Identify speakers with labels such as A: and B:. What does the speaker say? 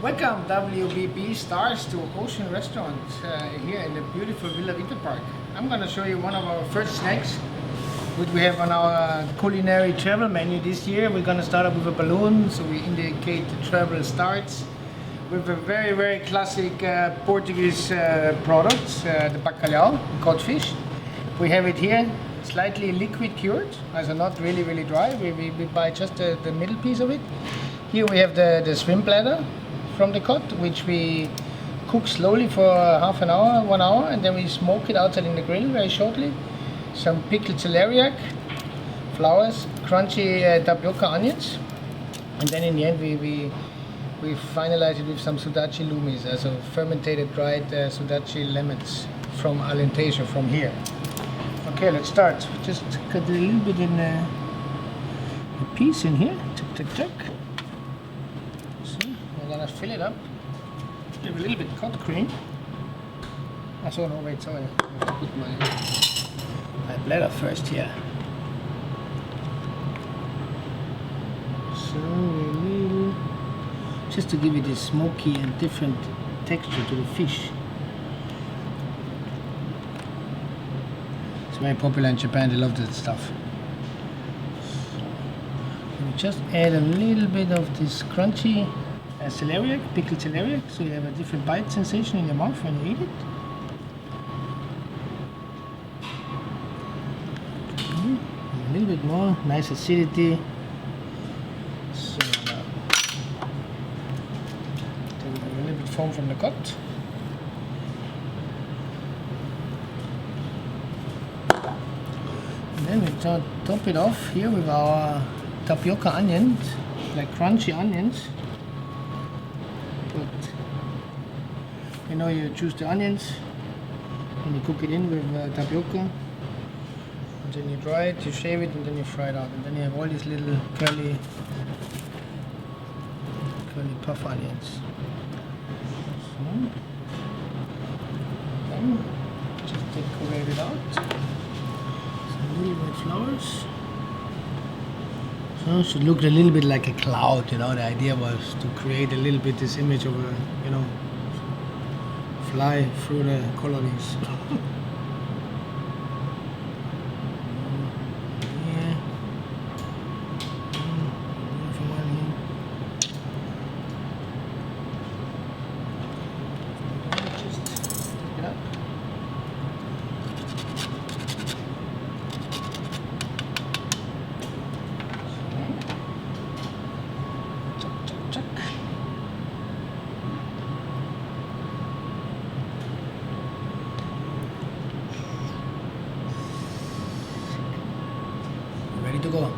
A: Welcome WBB stars to Ocean Restaurant here in the beautiful Vila Vita Park. I'm going to show you one of our first snacks which we have on our culinary travel menu this year. We're going to start up with a balloon, so we indicate the travel starts with a very classic Portuguese product, the bacalhau, codfish. We have it here, slightly liquid cured, so not really dry. We buy just the middle piece of it. Here we have the shrimp bladder from the cod, which we cook slowly for half an hour, 1 hour, and then we smoke it outside in the grill very shortly. Some pickled celeriac, flowers, crunchy tapioca onions, and then in the end we finalize it with some sudachi lumis, also fermented dried sudachi lemons from Alentejo from here. Okay, let's start. Just cut a little bit in a piece in here. Check. I'm gonna fill it up with a little bit cod cream. Sorry, I'll put my bladder first here. So a little, just to give it a smoky and different texture to the fish. It's very popular in Japan, they love that stuff. So we just add a little bit of this crunchy celeriac, pickled celeriac, so you have a different bite sensation in your mouth when you eat it. A little bit more, nice acidity. So take a little bit foam from the cod. And then we top it off here with our tapioca onions, like crunchy onions. But you choose the onions and you cook it in with tapioca, and then you dry it, you shave it, and then you fry it out, and then you have all these little curly puff onions. So then just decorate it out. Some little white flowers. So it should look a little bit like a cloud, The idea was to create a little bit this image of a, fly through the colonies. Yeah. Beautiful one here. Just take it up. Check. Ready to go.